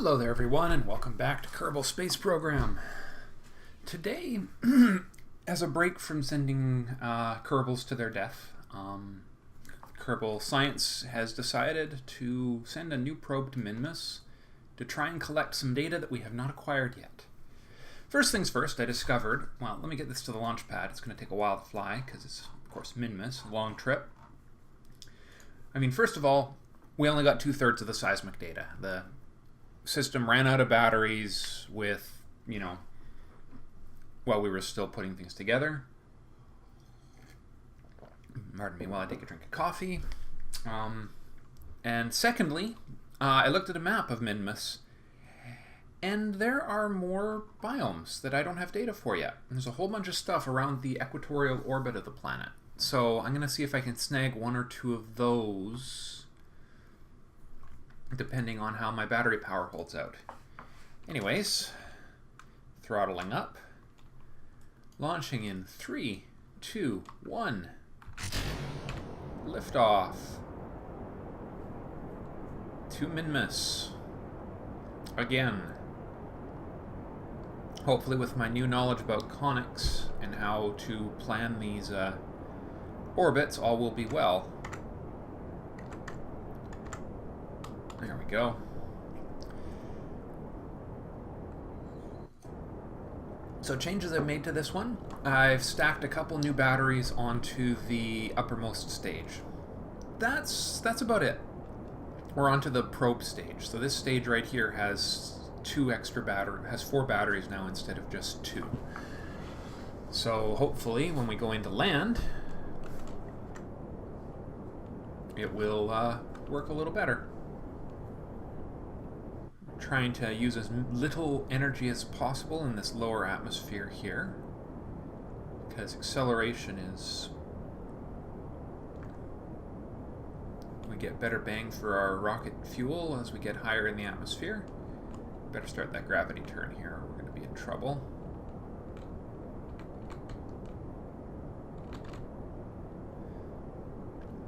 Hello there everyone and welcome back to Kerbal Space Program. Today, as a break from sending Kerbals to their death, Kerbal Science has decided to send a new probe to Minmus to try and collect some data that we have not acquired yet. First things first, I discovered, well, let me get this to the launch pad. It's going to take a while to fly because it's, of course, Minmus, a long trip. I mean, first of all, we only got 2/3 of the seismic data. The system ran out of batteries with, while we were still putting things together. Pardon me while I take a drink of coffee. And secondly, I looked at a map of Minmus, and there are more biomes that I don't have data for yet. And there's a whole bunch of stuff around the equatorial orbit of the planet. So I'm going to see if I can snag one or two of those, depending on how my battery power holds out. Anyways, throttling up. Launching in 3, 2, 1. Liftoff. To Minmus. Again. Hopefully with my new knowledge about conics and how to plan these orbits, all will be well. There we go. So changes I've made to this one. I've stacked a couple new batteries onto the uppermost stage. That's about it. We're onto the probe stage. So this stage right here has 4 batteries now instead of just 2. So hopefully when we go into land, it will work a little better. Trying to use as little energy as possible in this lower atmosphere here, because acceleration is, we get better bang for our rocket fuel as we get higher in the atmosphere. Better start that gravity turn here, or we're going to be in trouble.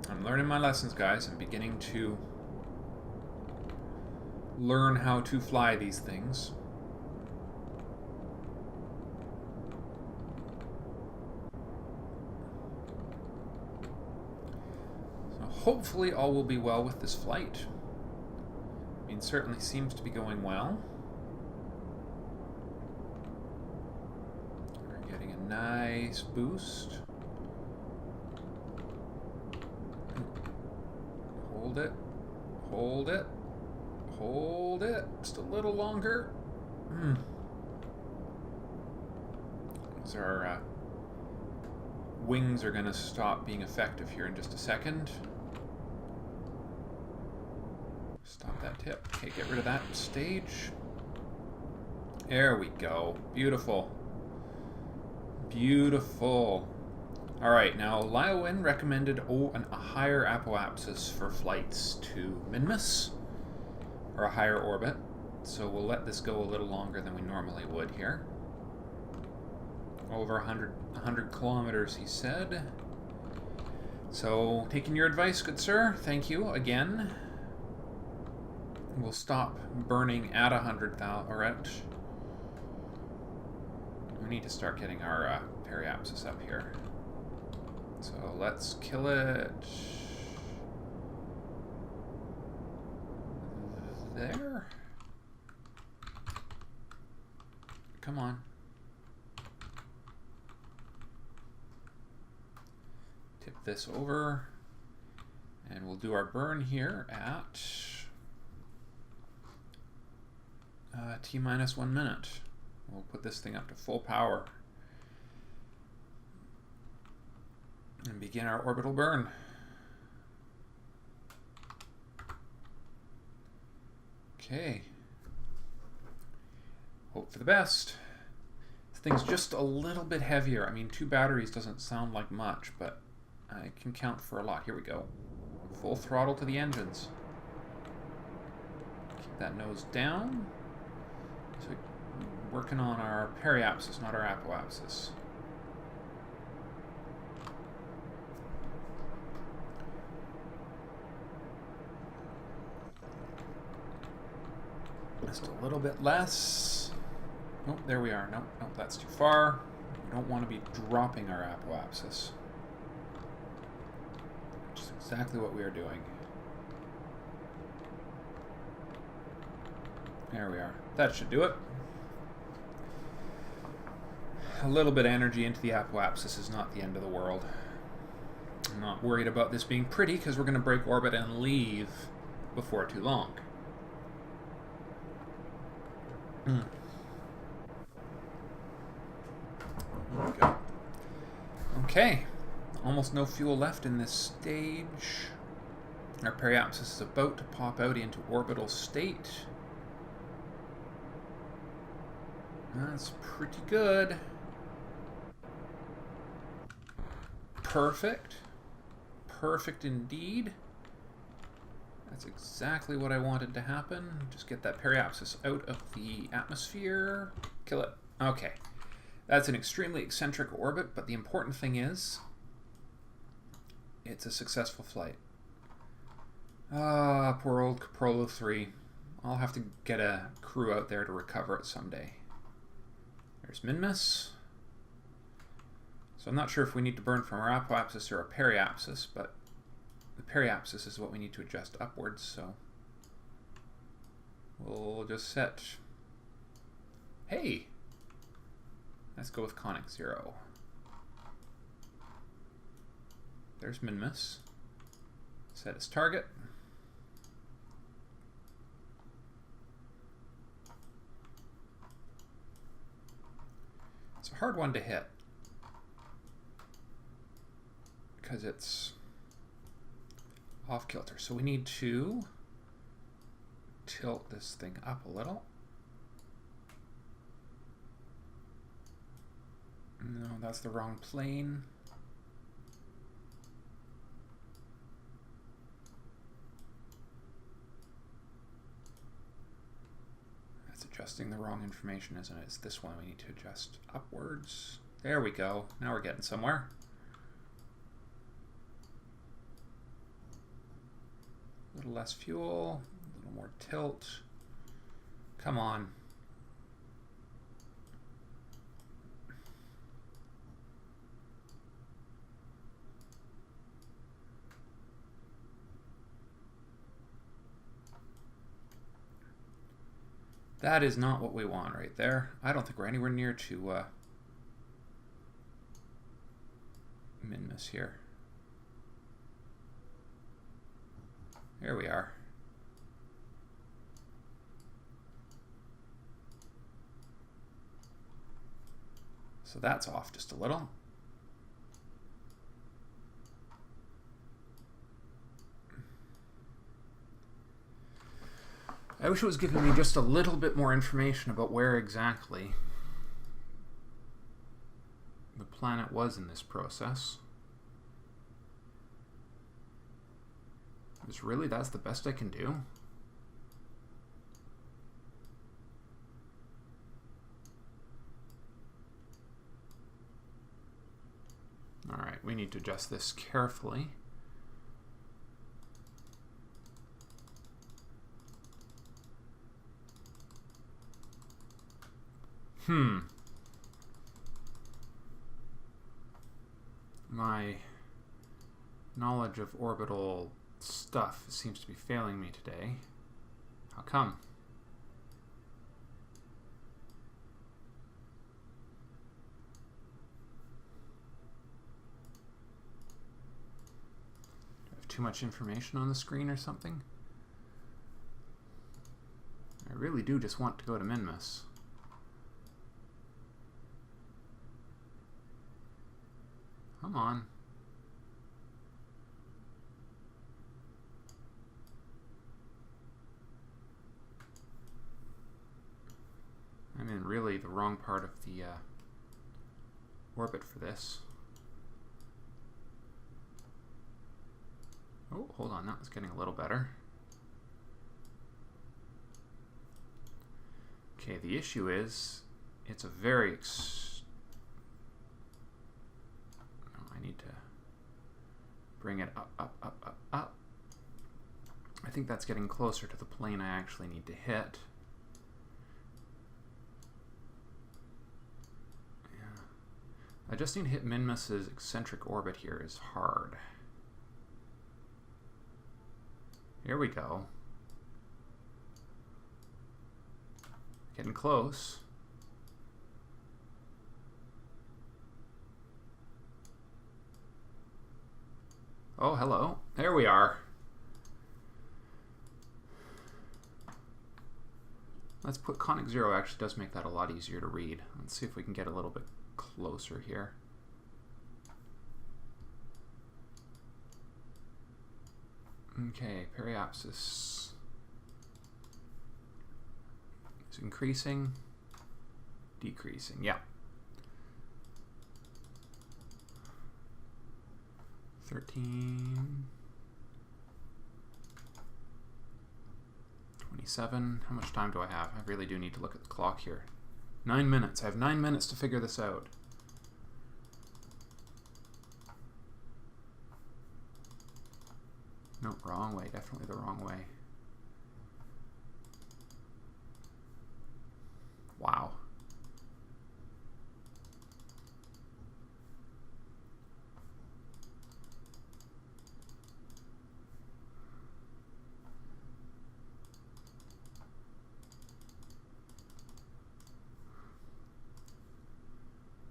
I'm learning my lessons, guys. I'm beginning to learn how to fly these things. So hopefully all will be well with this flight. I mean, it certainly seems to be going well. We're getting a nice boost. Hold it. Hold it. Hold it. Just a little longer. So our wings are going to stop being effective here in just a second. Stop that tip. Okay, get rid of that stage. There we go. Beautiful. Beautiful. Alright, now Liowin recommended a higher apoapsis for flights to Minmus, or a higher orbit, so we'll let this go a little longer than we normally would here. Over 100 kilometers, he said. So, taking your advice, good sir, thank you again. We'll stop burning at 100,000, or at... We need to start getting our periapsis up here. So let's kill it there. Come on. Tip this over. And we'll do our burn here at T-minus 1 minute. We'll put this thing up to full power and begin our orbital burn. Okay. Hope for the best. This thing's just a little bit heavier. I mean, 2 batteries doesn't sound like much, but I can count for a lot. Here we go. Full throttle to the engines. Keep that nose down. So we're working on our periapsis, not our apoapsis. Just a little bit less. Oh, there we are. No, no, that's too far. We don't want to be dropping our apoapsis. Which is exactly what we are doing. There we are. That should do it. A little bit of energy into the apoapsis is not the end of the world. I'm not worried about this being pretty because we're going to break orbit and leave before too long. There we go. Okay. Almost no fuel left in this stage. Our periapsis is about to pop out into orbital state. That's pretty good. Perfect. Perfect indeed. That's exactly what I wanted to happen. Just get that periapsis out of the atmosphere. Kill it. Okay. That's an extremely eccentric orbit, but the important thing is it's a successful flight. Ah, poor old Kerbal 3. I'll have to get a crew out there to recover it someday. There's Minmus. So I'm not sure if we need to burn from our apoapsis or a periapsis, but the periapsis is what we need to adjust upwards, so we'll just set... Hey! Let's go with conic 0. There's Minmus. Set as target. It's a hard one to hit because it's off kilter. So we need to tilt this thing up a little. No, that's the wrong plane. That's adjusting the wrong information, isn't it? It's this one we need to adjust upwards. There we go. Now we're getting somewhere. A little less fuel, a little more tilt. Come on. That is not what we want right there. I don't think we're anywhere near to Minmus here. There we are. So that's off just a little. I wish it was giving me just a little bit more information about where exactly the planet was in this process. Because really, that's the best I can do. Alright, we need to adjust this carefully. My knowledge of orbital stuff seems to be failing me today. How come? Do I have too much information on the screen or something? I really do just want to go to Minmus. Come on. I'm in really the wrong part of the orbit for this. Oh, hold on, that was getting a little better. Okay, the issue is it's a very I need to bring it up, up, up, up, up. I think that's getting closer to the plane I actually need to hit. Adjusting to hit Minmus's eccentric orbit here is hard. Here we go. Getting close. Oh, hello. There we are. Let's put conic 0 actually does make that a lot easier to read. Let's see if we can get a little bit closer here. Okay, periapsis is increasing, decreasing, yeah. 13, 27. How much time do I have? I really do need to look at the clock here. 9 minutes. I have 9 minutes to figure this out. No, wrong way. Definitely the wrong way. Wow.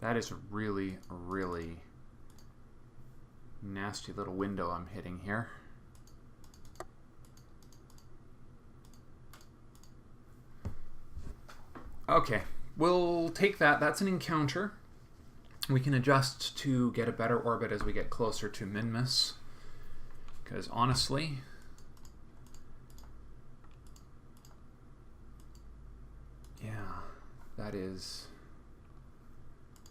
That is a really, really nasty little window I'm hitting here. Okay, we'll take that. That's an encounter. We can adjust to get a better orbit as we get closer to Minmus. Because honestly, yeah, that is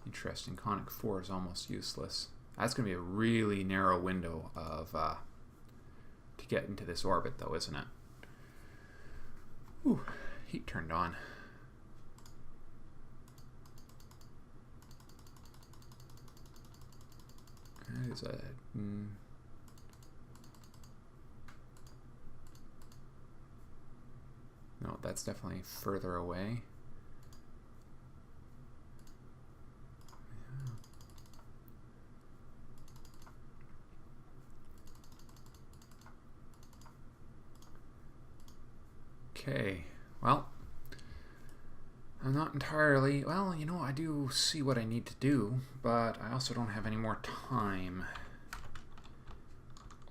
interesting. Conic 4 is almost useless. That's going to be a really narrow window of to get into this orbit, though, isn't it? Ooh, heat turned on. That is a... No, that's definitely further away. Okay, well, I'm not entirely, well, you know, I do see what I need to do, but I also don't have any more time.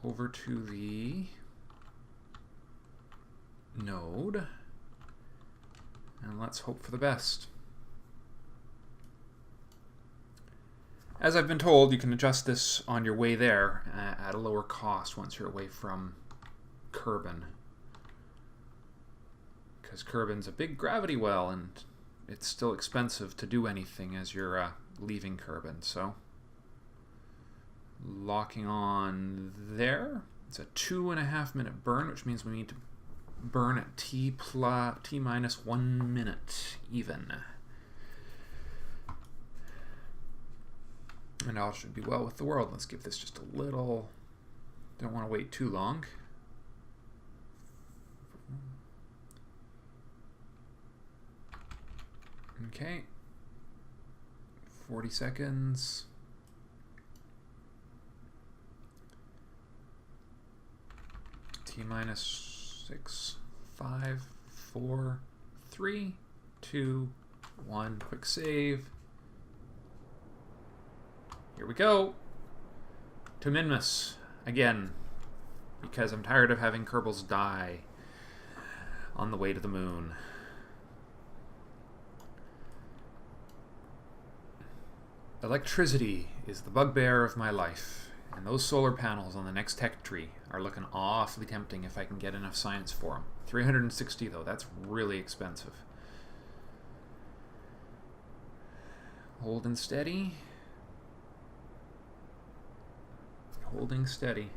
Over to the node, and let's hope for the best. As I've been told, you can adjust this on your way there at a lower cost once you're away from Kerbin. Because Kerbin's a big gravity well, and it's still expensive to do anything as you're leaving Kerbin. So, locking on there. It's a 2.5 minute burn, which means we need to burn at T minus 1 minute even. And all should be well with the world. Let's give this just a little, don't want to wait too long. Okay, 40 seconds. T minus 6, 5, 4, 3, 2, 1. Quick save. Here we go. To Minmus again, because I'm tired of having Kerbals die on the way to the moon. Electricity is the bugbear of my life, and those solar panels on the next tech tree are looking awfully tempting if I can get enough science for them. 360 though, that's really expensive. Holding steady. Holding steady.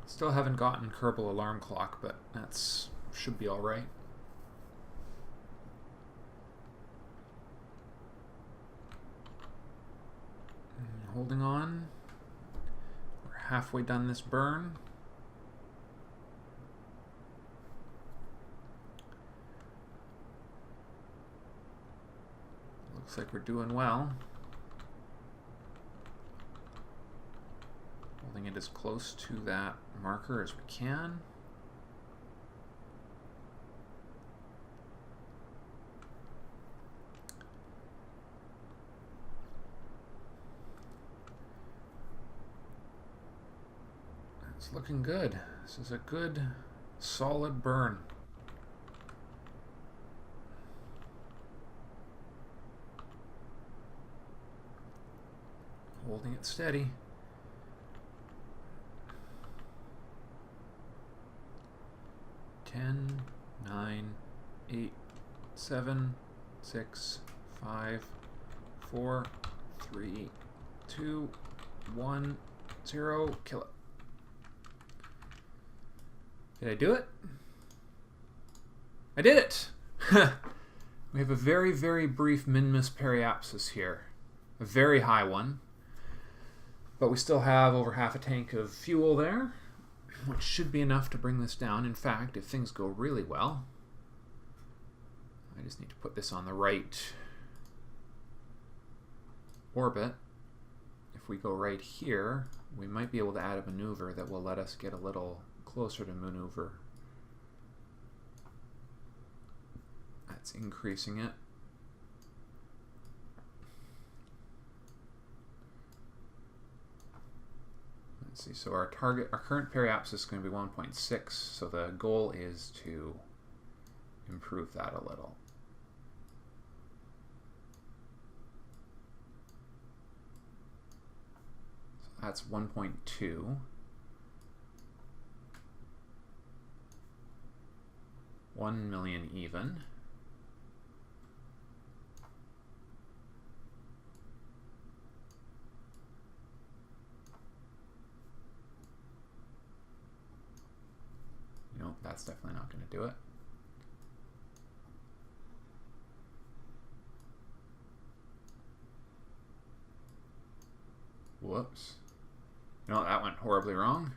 Still haven't gotten Kerbal alarm clock, but that's should be all right. Holding on. We're halfway done this burn. Looks like we're doing well. Holding it as close to that marker as we can. It's looking good. This is a good, solid burn. Holding it steady. Ten, 9, 8, 7, 6, 5, 4, 3, 2, 1, 0. Kill it. Did I do it? I did it! We have a very, very brief Minmus periapsis here. A very high one. But we still have over half a tank of fuel there, which should be enough to bring this down. In fact, if things go really well, I just need to put this on the right orbit. If we go right here, we might be able to add a maneuver that will let us get a little closer to maneuver. That's increasing it. Let's see, so our current periapsis is going to be 1.6, so the goal is to improve that a little. So that's 1.2. 1 million even. Nope, that's definitely not going to do it. Whoops. No, that went horribly wrong.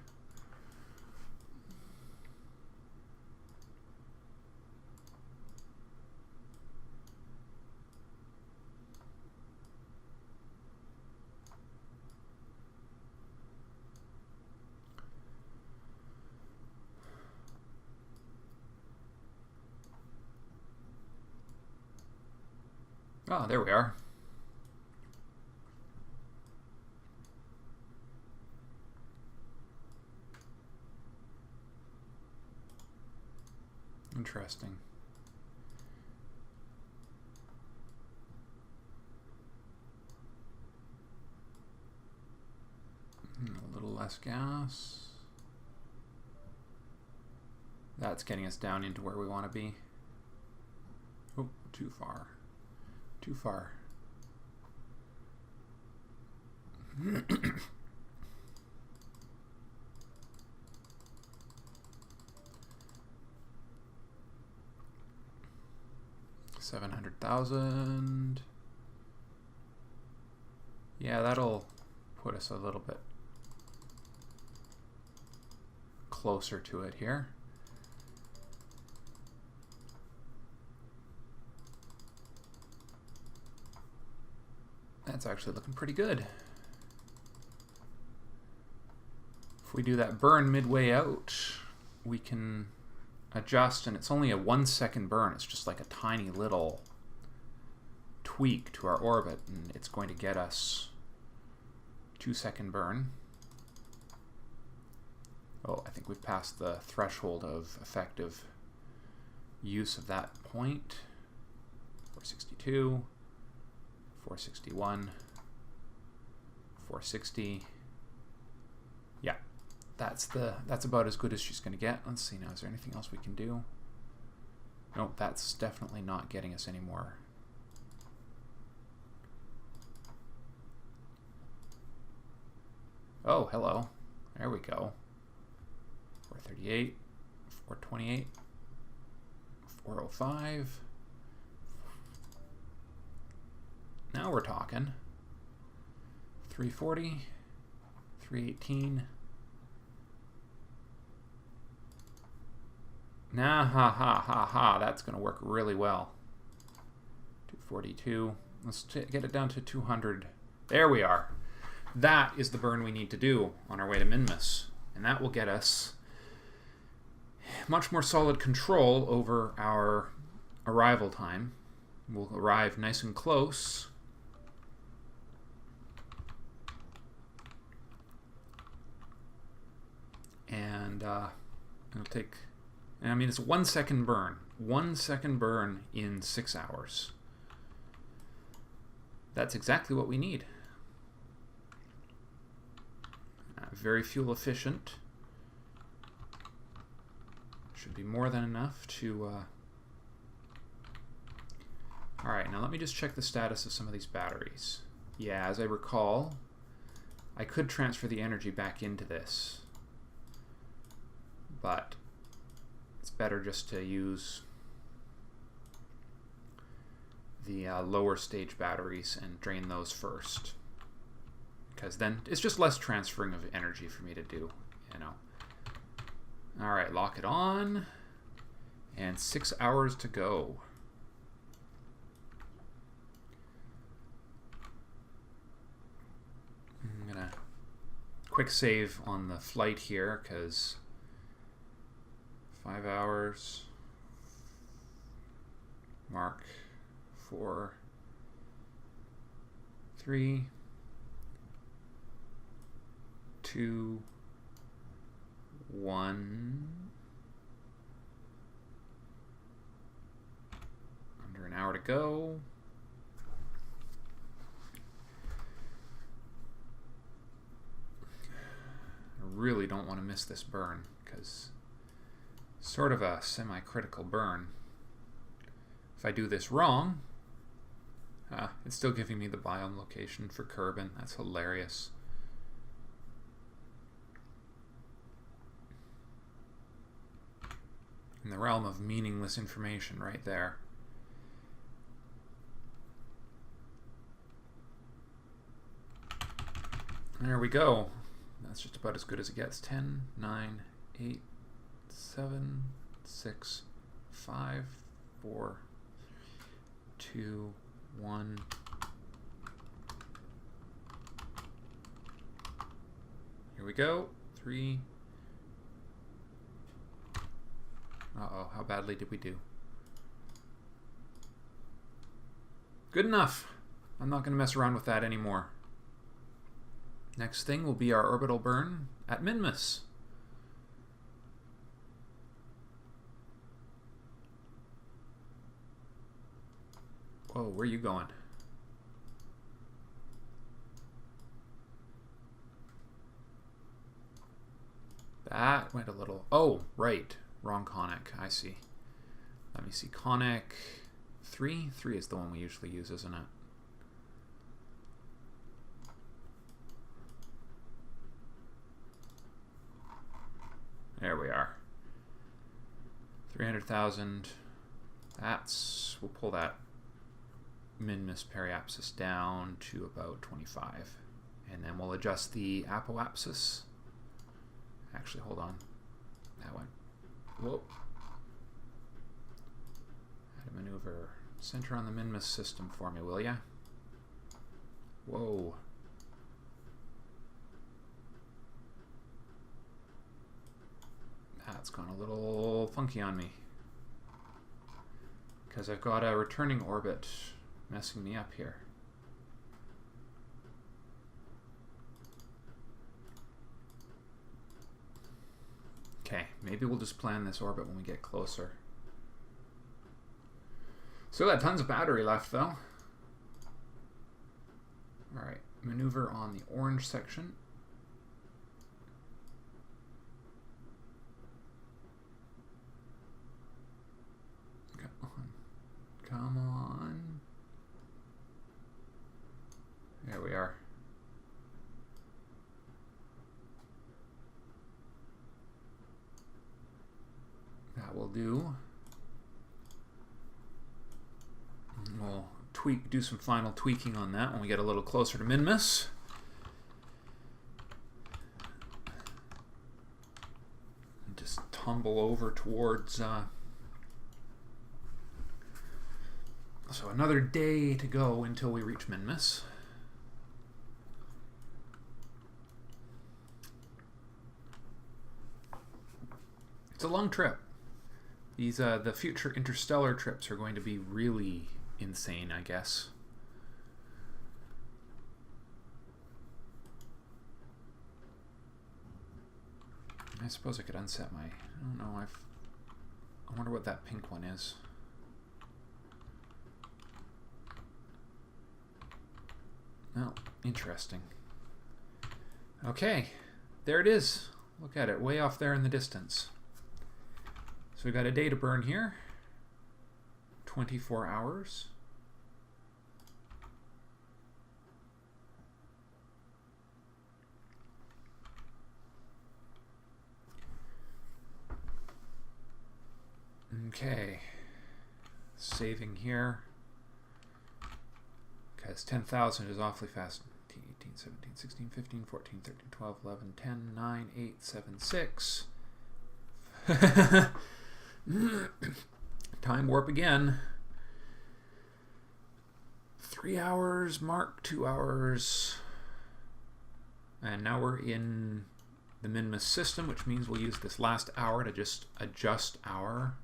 Oh, there we are. Interesting. A little less gas. That's getting us down into where we want to be. Oh, too far. Too far. $700,000. Yeah, that'll put us a little bit closer to it here. That's actually looking pretty good. If we do that burn midway out, we can adjust, and it's only a 1 second burn. It's just like a tiny little tweak to our orbit, and it's going to get us 2 second burn. Oh, I think we've passed the threshold of effective use of that point. 462. 461, 460. Yeah, that's about as good as she's going to get. Let's see now, is there anything else we can do? Nope, that's definitely not getting us any more. Oh, hello. There we go. 438, 428, 405. Now we're talking. 340, 318. Nah, ha, ha, ha, ha. That's going to work really well. 242, Let's get it down to 200. There we are. That is the burn we need to do on our way to Minmus. And that will get us much more solid control over our arrival time. We'll arrive nice and close. And it'll take, I mean, it's a 1 second burn. 1 second burn in 6 hours. That's exactly what we need. Very fuel efficient. Should be more than enough to... Alright, now let me just check the status of some of these batteries. Yeah, as I recall, I could transfer the energy back into this. But it's better just to use the lower stage batteries and drain those first. Because then it's just less transferring of energy for me to do, you know. Alright, lock it on. And 6 hours to go. I'm gonna quick save on the flight here, because 5 hours. Mark 4, 3, 2, 1. Under an hour to go. I really don't want to miss this burn, because sort of a semi-critical burn. If I do this wrong, it's still giving me the biome location for Kerbin. That's hilarious. In the realm of meaningless information right there. There we go. That's just about as good as it gets. 10, 9, 8, 7, 6, 5, 4, 2, 1. Here we go. 3. Uh-oh, how badly did we do? Good enough. I'm not going to mess around with that anymore. Next thing will be our orbital burn at Minmus. Whoa, where are you going? That went a little... Oh, right. Wrong conic. I see. Let me see. Conic 3? 3 is the one we usually use, isn't it? There we are. 300,000. That's... We'll pull that Minmus periapsis down to about 25. And then we'll adjust the apoapsis. Actually, hold on. That went... Whoa. Add a maneuver. Center on the Minmus system for me, will ya? Whoa. That's gone a little funky on me. Because I've got a returning orbit messing me up here. Okay, maybe we'll just plan this orbit when we get closer. Still got tons of battery left, though. Alright, maneuver on the orange section. Come on. There we are. That will do. We'll do some final tweaking on that when we get a little closer to Minmus. And just tumble over towards So another day to go until we reach Minmus. It's a long trip. These the future interstellar trips are going to be really insane, I guess. I suppose I could unset my... I don't know. I wonder what that pink one is. Oh, interesting. Okay, there it is. Look at it, way off there in the distance. So we've got a day to burn here. 24 hours. Okay, saving here, because 10,000 is awfully fast. 18, 17, 16, 15, 14, 13, 12, 11, 10, 9, 8, 7, 6. Time warp again. 3 hours, mark 2 hours. And now we're in the Minmus system, which means we'll use this last hour to just adjust our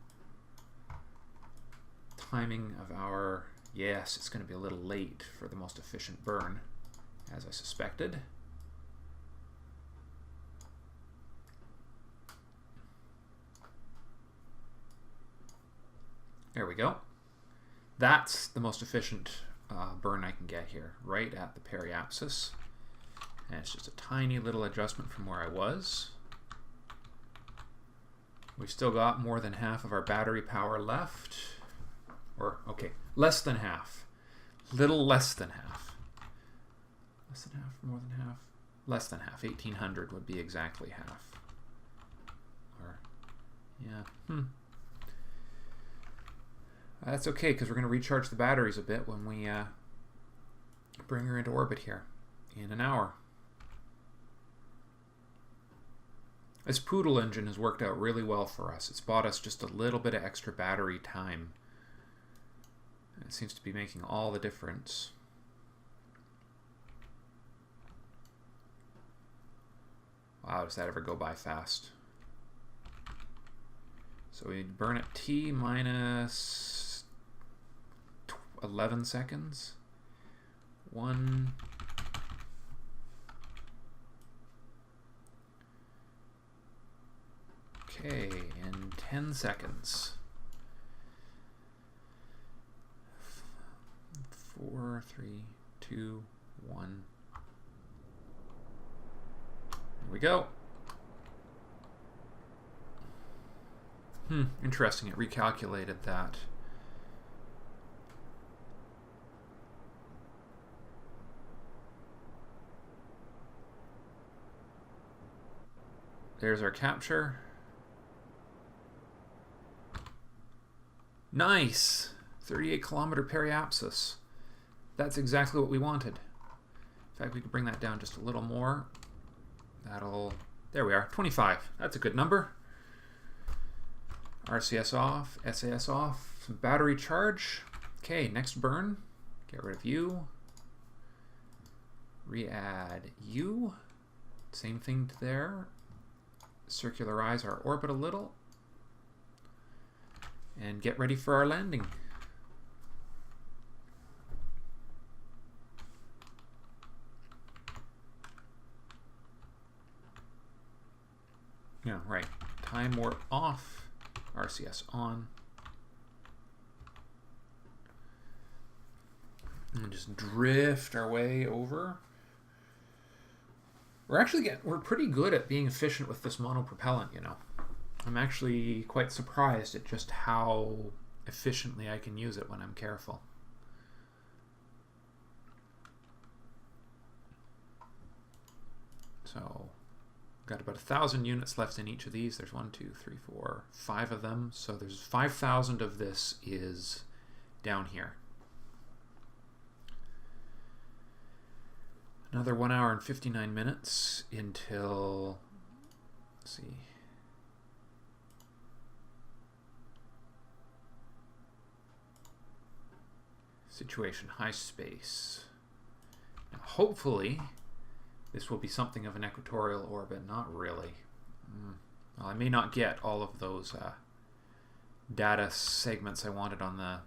timing of our... Yes, it's going to be a little late for the most efficient burn, as I suspected. There we go. That's the most efficient burn I can get here, right at the periapsis. And it's just a tiny little adjustment from where I was. We've still got more than half of our battery power left. Or, okay, less than half. Little less than half. Less than half, more than half? Less than half. 1,800 would be exactly half. Or, yeah, That's okay, because we're going to recharge the batteries a bit when we bring her into orbit here in an hour. This Poodle engine has worked out really well for us. It's bought us just a little bit of extra battery time. It seems to be making all the difference. Wow, does that ever go by fast? So we burn at T minus 11 seconds. 1. Okay, in 10 seconds. 4, 3, 2, 1. Here we go. Interesting. It recalculated that. There's our capture. Nice! 38-kilometer periapsis. That's exactly what we wanted. In fact, we could bring that down just a little more. That'll... There we are. 25. That's a good number. RCS off. SAS off. Some battery charge. Okay, next burn. Get rid of you. Re-add you. Same thing to there. Circularize our orbit a little. And get ready for our landing. Yeah, right. Time warp off. RCS on. And just drift our way over. We're pretty good at being efficient with this monopropellant, you know. I'm actually quite surprised at just how efficiently I can use it when I'm careful. So, got about 1,000 units left in each of these. There's 1, 2, 3, 4, 5 of them. So there's 5,000 of this is down here. Another 1 hour and 59 minutes until, let's see, Situation, high space. Now, hopefully, this will be something of an equatorial orbit. Not really. Well, I may not get all of those data segments I wanted on the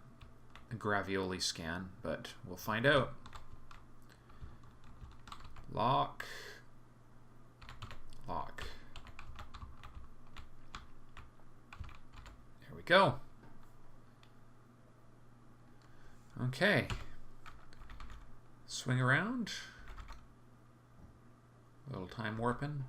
Gravioli scan, but we'll find out. Lock. Lock. There we go. Okay. Swing around. A little time warping.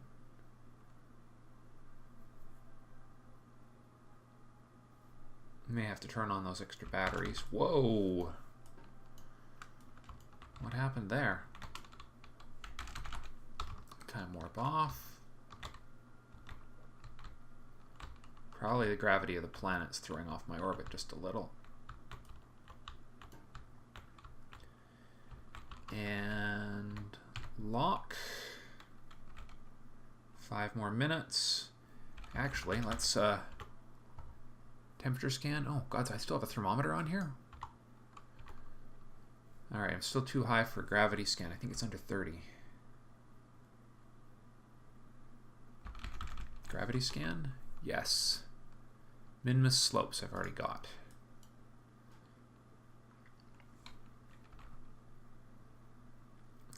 May have to turn on those extra batteries. Whoa! What happened there? Time warp off. Probably the gravity of the planet's throwing off my orbit just a little. And lock. 5 more minutes. Actually, let's temperature scan. Oh god, I still have a thermometer on here? Alright, I'm still too high for gravity scan. I think it's under 30. Gravity scan? Yes. Minmus slopes I've already got.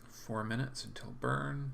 Four minutes until burn.